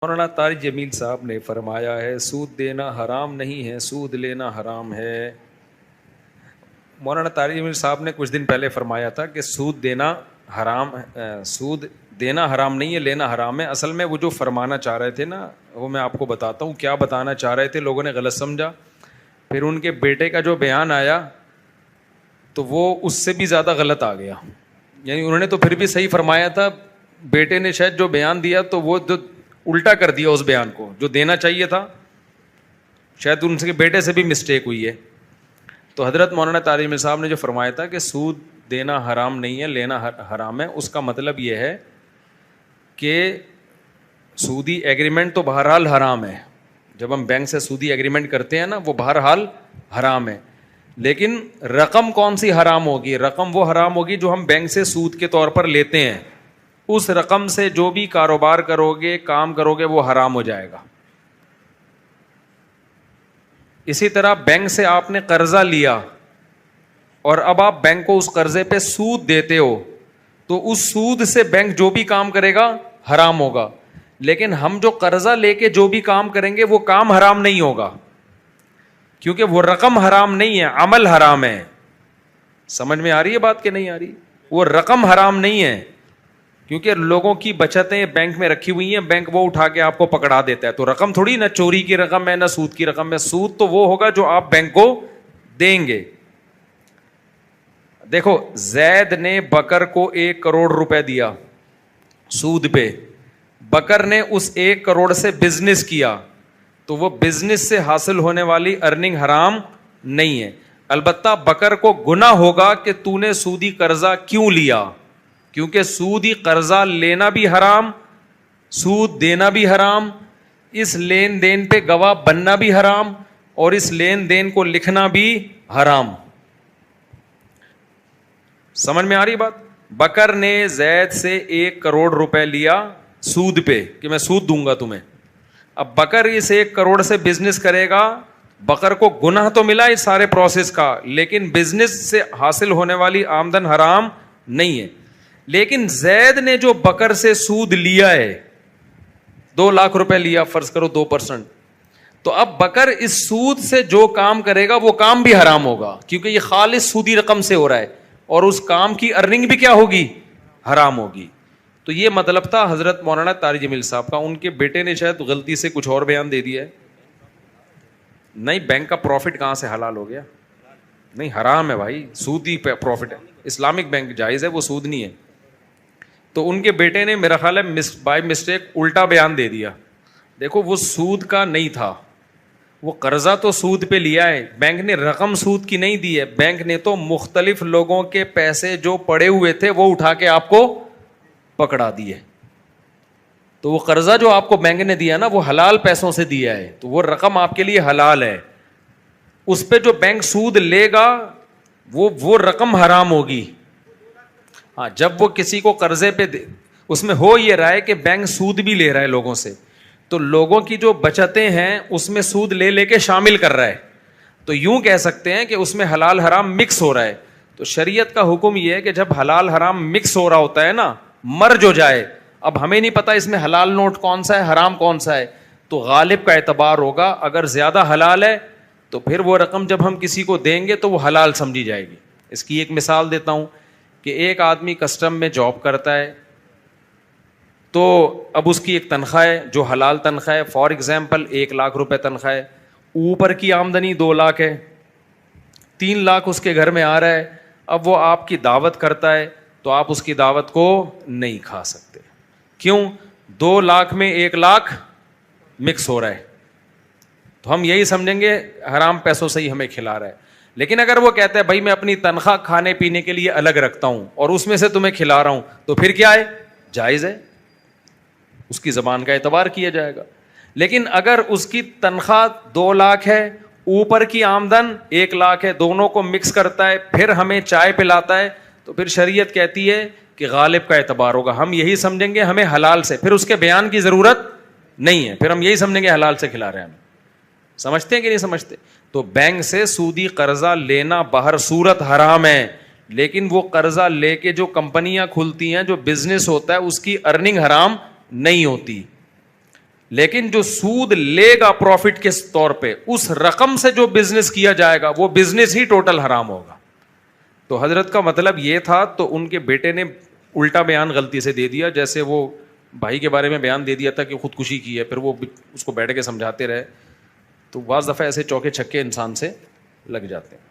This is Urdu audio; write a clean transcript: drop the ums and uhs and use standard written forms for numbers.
مولانا طارق جمیل صاحب نے فرمایا ہے سود دینا حرام نہیں ہے، سود لینا حرام ہے۔ مولانا طارق جمیل صاحب نے کچھ دن پہلے فرمایا تھا کہ سود دینا حرام نہیں ہے، لینا حرام ہے۔ اصل میں وہ جو فرمانا چاہ رہے تھے نا، وہ میں آپ کو بتاتا ہوں کیا بتانا چاہ رہے تھے، لوگوں نے غلط سمجھا۔ پھر ان کے بیٹے کا جو بیان آیا تو وہ اس سے بھی زیادہ غلط آ گیا، یعنی انہوں نے تو پھر بھی صحیح فرمایا تھا، بیٹے نے شاید جو بیان دیا تو وہ الٹا کر دیا اس بیان کو جو دینا چاہیے تھا، شاید ان کے بیٹے سے بھی مسٹیک ہوئی ہے۔ تو حضرت مولانا طارق جمیل صاحب نے جو فرمایا تھا کہ سود دینا حرام نہیں ہے، لینا حرام ہے، اس کا مطلب یہ ہے کہ سودی ایگریمنٹ تو بہرحال حرام ہے، جب ہم بینک سے سودی ایگریمنٹ کرتے ہیں نا وہ بہرحال حرام ہے، لیکن رقم کون سی حرام ہوگی؟ رقم وہ حرام ہوگی جو ہم بینک سے سود کے طور پر لیتے ہیں، اس رقم سے جو بھی کاروبار کرو گے، کام کرو گے، وہ حرام ہو جائے گا۔ اسی طرح بینک سے آپ نے قرضہ لیا اور اب آپ بینک کو اس قرضے پہ سود دیتے ہو، تو اس سود سے بینک جو بھی کام کرے گا حرام ہوگا، لیکن ہم جو قرضہ لے کے جو بھی کام کریں گے وہ کام حرام نہیں ہوگا، کیونکہ وہ رقم حرام نہیں ہے، عمل حرام ہے۔ سمجھ میں آ رہی ہے بات کہ نہیں آ رہی؟ وہ رقم حرام نہیں ہے، کیونکہ لوگوں کی بچتیں بینک میں رکھی ہوئی ہیں، بینک وہ اٹھا کے آپ کو پکڑا دیتا ہے، تو رقم تھوڑی نہ چوری کی رقم ہے نہ سود کی رقم ہے، سود تو وہ ہوگا جو آپ بینک کو دیں گے۔ دیکھو زید نے بکر کو 1 کروڑ روپے دیا سود پہ، بکر نے اس 1 کروڑ سے بزنس کیا، تو وہ بزنس سے حاصل ہونے والی ارننگ حرام نہیں ہے، البتہ بکر کو گناہ ہوگا کہ تو نے سودی قرضہ کیوں لیا، کیونکہ سودی قرضہ لینا بھی حرام، سود دینا بھی حرام، اس لین دین پہ گواہ بننا بھی حرام، اور اس لین دین کو لکھنا بھی حرام۔ سمجھ میں آ رہی بات؟ بکر نے زید سے 1 کروڑ روپے لیا سود پہ کہ میں سود دوں گا تمہیں، اب بکر اس 1 کروڑ سے بزنس کرے گا، بکر کو گناہ تو ملا اس سارے پروسیس کا، لیکن بزنس سے حاصل ہونے والی آمدن حرام نہیں ہے۔ لیکن زید نے جو بکر سے سود لیا ہے، 2 لاکھ روپے لیا، فرض کرو 2%، تو اب بکر اس سود سے جو کام کرے گا وہ کام بھی حرام ہوگا، کیونکہ یہ خالص سودی رقم سے ہو رہا ہے، اور اس کام کی ارننگ بھی کیا ہوگی؟ حرام ہوگی۔ تو یہ مطلب تھا حضرت مولانا طارق جمیل صاحب کا، ان کے بیٹے نے شاید غلطی سے کچھ اور بیان دے دیا ہے۔ نہیں، بینک کا پروفٹ کہاں سے حلال ہو گیا؟ نہیں، حرام ہے بھائی، سودی پروفٹ ہے، اسلامک بینک جائز ہے، وہ سود نہیں ہے۔ تو ان کے بیٹے نے میرا خیال ہے بائی مسٹیک الٹا بیان دے دیا۔ دیکھو وہ سود کا نہیں تھا، وہ قرضہ تو سود پہ لیا ہے، بینک نے رقم سود کی نہیں دی ہے، بینک نے تو مختلف لوگوں کے پیسے جو پڑے ہوئے تھے وہ اٹھا کے آپ کو پکڑا دیے، تو وہ قرضہ جو آپ کو بینک نے دیا نا وہ حلال پیسوں سے دیا ہے، تو وہ رقم آپ کے لیے حلال ہے، اس پہ جو بینک سود لے گا وہ رقم حرام ہوگی۔ ہاں، جب وہ کسی کو قرضے پہ اس میں ہو یہ رہا ہے کہ بینک سود بھی لے رہا ہے لوگوں سے، تو لوگوں کی جو بچتیں ہیں اس میں سود لے لے کے شامل کر رہا ہے، تو یوں کہہ سکتے ہیں کہ اس میں حلال حرام مکس ہو رہا ہے۔ تو شریعت کا حکم یہ ہے کہ جب حلال حرام مکس ہو رہا ہوتا ہے نا، مرج ہو جائے، اب ہمیں نہیں پتا اس میں حلال نوٹ کون سا ہے حرام کون سا ہے، تو غالب کا اعتبار ہوگا، اگر زیادہ حلال ہے تو پھر وہ رقم جب ہم کسی کو دیں گے تو وہ حلال سمجھی جائے گی۔ اس کی ایک مثال دیتا ہوں کہ ایک آدمی کسٹم میں جاب کرتا ہے، تو اب اس کی ایک تنخواہ ہے جو حلال تنخواہ ہے، فار ایگزامپل 1 لاکھ روپے تنخواہ ہے، اوپر کی آمدنی 2 لاکھ ہے، 3 لاکھ اس کے گھر میں آ رہا ہے، اب وہ آپ کی دعوت کرتا ہے تو آپ اس کی دعوت کو نہیں کھا سکتے، کیوں؟ 2 لاکھ میں 1 لاکھ مکس ہو رہا ہے، تو ہم یہی سمجھیں گے حرام پیسوں سے ہی ہمیں کھلا رہا ہے۔ لیکن اگر وہ کہتا ہے بھائی میں اپنی تنخواہ کھانے پینے کے لیے الگ رکھتا ہوں اور اس میں سے تمہیں کھلا رہا ہوں، تو پھر کیا ہے؟ جائز ہے، اس کی زبان کا اعتبار کیا جائے گا۔ لیکن اگر اس کی تنخواہ 2 لاکھ ہے، اوپر کی آمدن 1 لاکھ ہے، دونوں کو مکس کرتا ہے، پھر ہمیں چائے پلاتا ہے، تو پھر شریعت کہتی ہے کہ غالب کا اعتبار ہوگا، ہم یہی سمجھیں گے ہمیں حلال سے، پھر اس کے بیان کی ضرورت نہیں ہے، پھر ہم یہی سمجھیں گے حلال سے کھلا رہے ہیں ہم۔ سمجھتے ہیں کہ نہیں سمجھتے؟ تو بینک سے سودی قرضہ لینا بہر صورت حرام ہے، لیکن وہ قرضہ لے کے جو کمپنیاں کھلتی ہیں، جو بزنس ہوتا ہے، اس کی ارننگ حرام نہیں ہوتی۔ لیکن جو سود لے گا پروفٹ کے طور پہ, اس رقم سے جو بزنس کیا جائے گا وہ بزنس ہی ٹوٹل حرام ہوگا. تو حضرت کا مطلب یہ تھا, تو ان کے بیٹے نے الٹا بیان غلطی سے دے دیا, جیسے وہ بھائی کے بارے میں بیان دے دیا تھا کہ خودکشی کی ہے, پھر وہ اس کو بیٹھ کے سمجھاتے رہے. تو بعض دفعہ ایسے چوکے چھکے انسان سے لگ جاتے ہیں.